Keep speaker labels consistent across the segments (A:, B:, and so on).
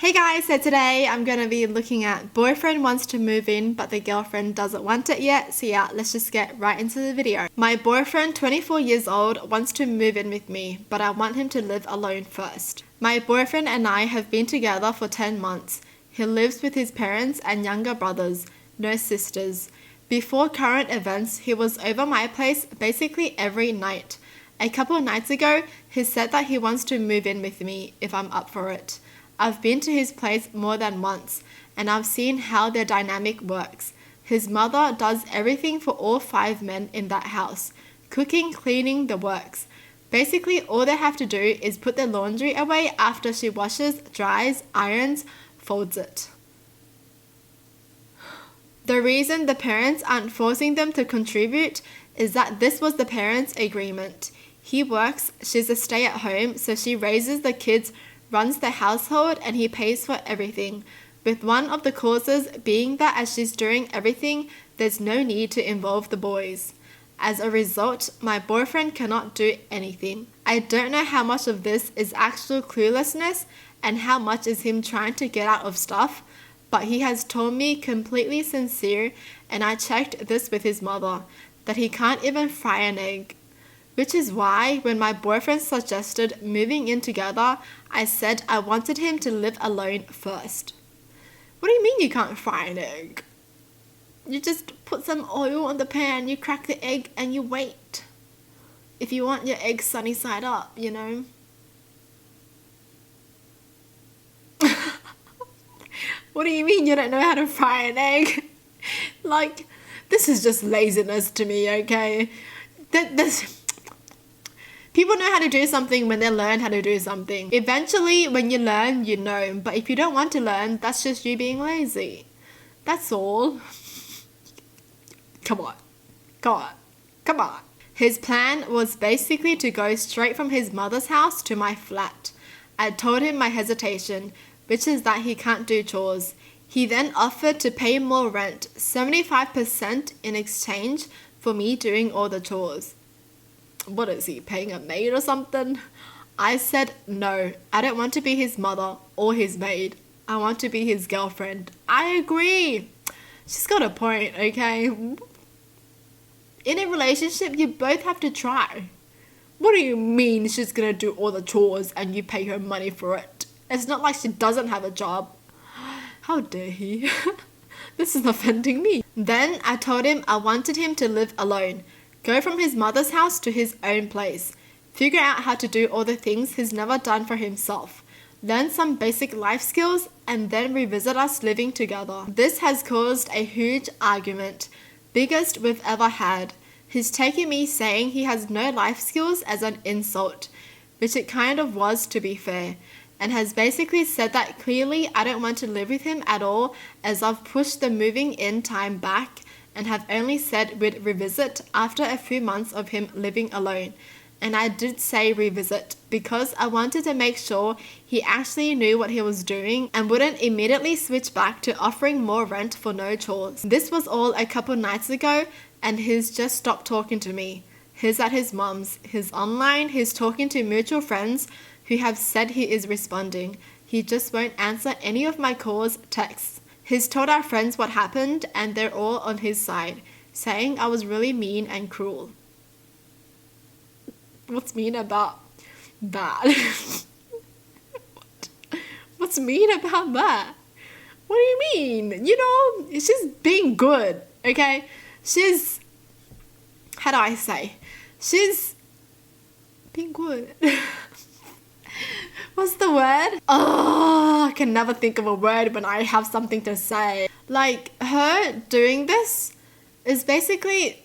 A: Hey guys, so today I'm going to be looking at boyfriend wants to move in but the girlfriend doesn't want it yet. So yeah, let's just get right into the video. My boyfriend, 24 years old, wants to move in with me, but I want him to live alone first. My boyfriend and I have been together for 10 months. He lives with his parents and younger brothers, no sisters. Before current events, he was over my place basically every night. A couple of nights ago, he said that he wants to move in with me if I'm up for it. I've been to his place more than once, and I've seen how their dynamic works. His mother does everything for all 5 men in that house. Cooking, cleaning, the works. Basically, all they have to do is put their laundry away after she washes, dries, irons, folds it. The reason the parents aren't forcing them to contribute is that this was the parents' agreement. He works, she's a stay-at-home, so she raises the kids, runs the household, and he pays for everything, with one of the causes being that as she's doing everything, there's no need to involve the boys. As a result, my boyfriend cannot do anything. I don't know how much of this is actual cluelessness and how much is him trying to get out of stuff, but he has told me completely sincere, and I checked this with his mother, that he can't even fry an egg. Which is why, when my boyfriend suggested moving in together, I said I wanted him to live alone first. What do you mean you can't fry an egg? You just put some oil on the pan, you crack the egg, and you wait. If you want your egg sunny side up, you know. What do you mean you don't know how to fry an egg? Like, this is just laziness to me, okay? People know how to do something when they learn how to do something. Eventually, when you learn, you know. But if you don't want to learn, that's just you being lazy. That's all. Come on. Come on. Come on. His plan was basically to go straight from his mother's house to my flat. I told him my hesitation, which is that he can't do chores. He then offered to pay more rent, 75% in exchange for me doing all the chores. What is he, paying a maid or something? I said no, I don't want to be his mother or his maid. I want to be his girlfriend. I agree. She's got a point, okay? In a relationship, you both have to try. What do you mean she's gonna do all the chores and you pay her money for it? It's not like she doesn't have a job. How dare he? This is offending me. Then I told him I wanted him to live alone. Go from his mother's house to his own place. Figure out how to do all the things he's never done for himself. Learn some basic life skills and then revisit us living together. This has caused a huge argument, biggest we've ever had. He's taken me saying he has no life skills as an insult, which it kind of was to be fair, and has basically said that clearly I don't want to live with him at all as I've pushed the moving in time back and have only said we'd revisit after a few months of him living alone. And I did say revisit because I wanted to make sure he actually knew what he was doing and wouldn't immediately switch back to offering more rent for no chores. This was all a couple nights ago and he's just stopped talking to me. He's at his mum's, he's online, he's talking to mutual friends who have said he is responding. He just won't answer any of my calls, texts. He's told our friends what happened and they're all on his side, saying I was really mean and cruel. What's mean about that? What's mean about that? What do you mean? You know, she's being good, okay? She's, how do I say? She's being good. What's the word? Oh, I can never think of a word when I have something to say. Like, her doing this is basically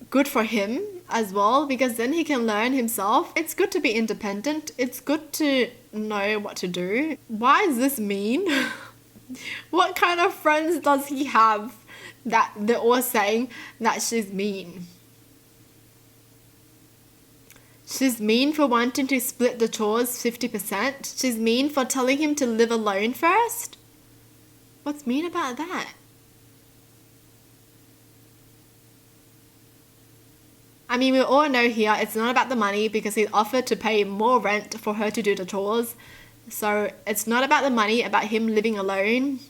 A: good for him as well, because then he can learn himself. It's good to be independent. It's good to know what to do. Why is this mean? What kind of friends does he have that they're all saying that she's mean? She's mean for wanting to split the chores 50%. She's mean for telling him to live alone first. What's mean about that? I mean, we all know here it's not about the money because he offered to pay more rent for her to do the chores. So it's not about the money, about him living alone.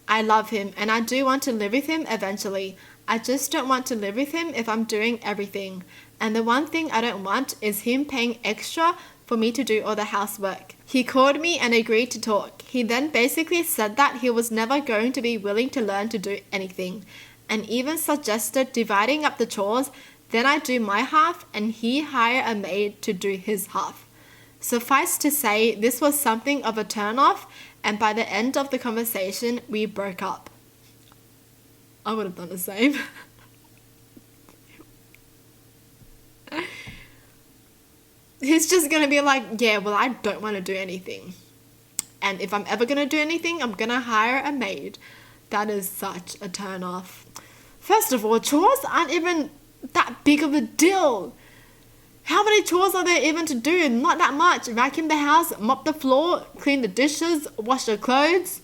A: I love him and I do want to live with him eventually. I just don't want to live with him if I'm doing everything. And the one thing I don't want is him paying extra for me to do all the housework. He called me and agreed to talk. He then basically said that he was never going to be willing to learn to do anything, and even suggested dividing up the chores. Then I do my half and he hire a maid to do his half. Suffice to say, this was something of a turn-off, and by the end of the conversation, we broke up. I would have done the same. He's just gonna be like, yeah, well, I don't want to do anything. And if I'm ever gonna do anything, I'm gonna hire a maid. That is such a turn-off. First of all, chores aren't even that big of a deal. How many chores are there even to do? Not that much. Vacuum the house, mop the floor, clean the dishes, wash the clothes,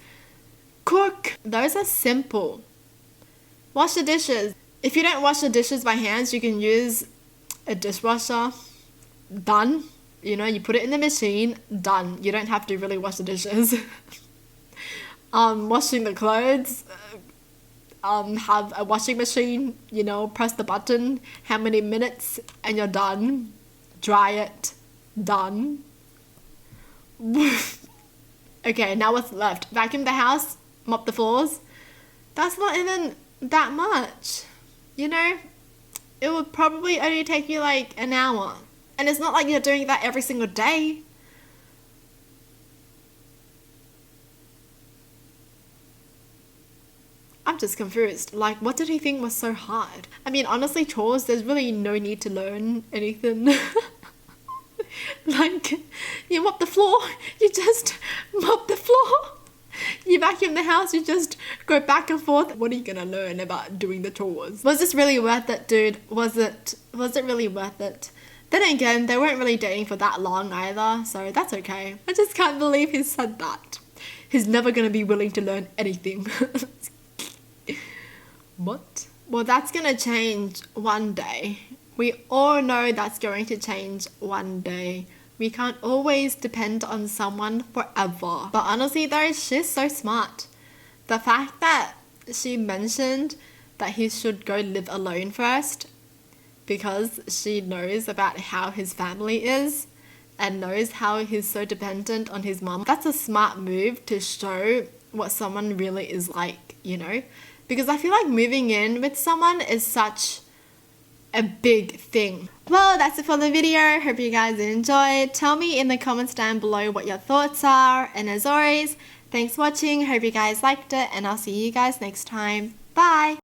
A: cook. Those are simple. Wash the dishes. If you don't wash the dishes by hands, you can use a dishwasher. Done. You know, you put it in the machine. Done. You don't have to really wash the dishes. Washing the clothes. Have a washing machine, you know, press the button, how many minutes, and you're done. Dry it. Done. Okay, now what's left? Vacuum the house, mop the floors. That's not even that much. You know, it would probably only take you like an hour. And it's not like you're doing that every single day. I'm just confused. Like, what did he think was so hard? I mean, honestly, chores, there's really no need to learn anything. Like, you mop the floor, you just mop the floor. You vacuum the house, you just go back and forth. What are you gonna learn about doing the chores? Was this really worth it, dude? Was it really worth it? Then again, they weren't really dating for that long either, so that's okay. I just can't believe he said that. He's never gonna be willing to learn anything. What? Well, that's gonna change one day. We all know that's going to change one day. We can't always depend on someone forever. But honestly though, she's so smart. The fact that she mentioned that he should go live alone first because she knows about how his family is and knows how he's so dependent on his mom. That's a smart move to show what someone really is like, you know? Because I feel like moving in with someone is such a big thing. Well, that's it for the video. Hope you guys enjoyed. Tell me in the comments down below what your thoughts are. And as always, thanks for watching. Hope you guys liked it. And I'll see you guys next time. Bye!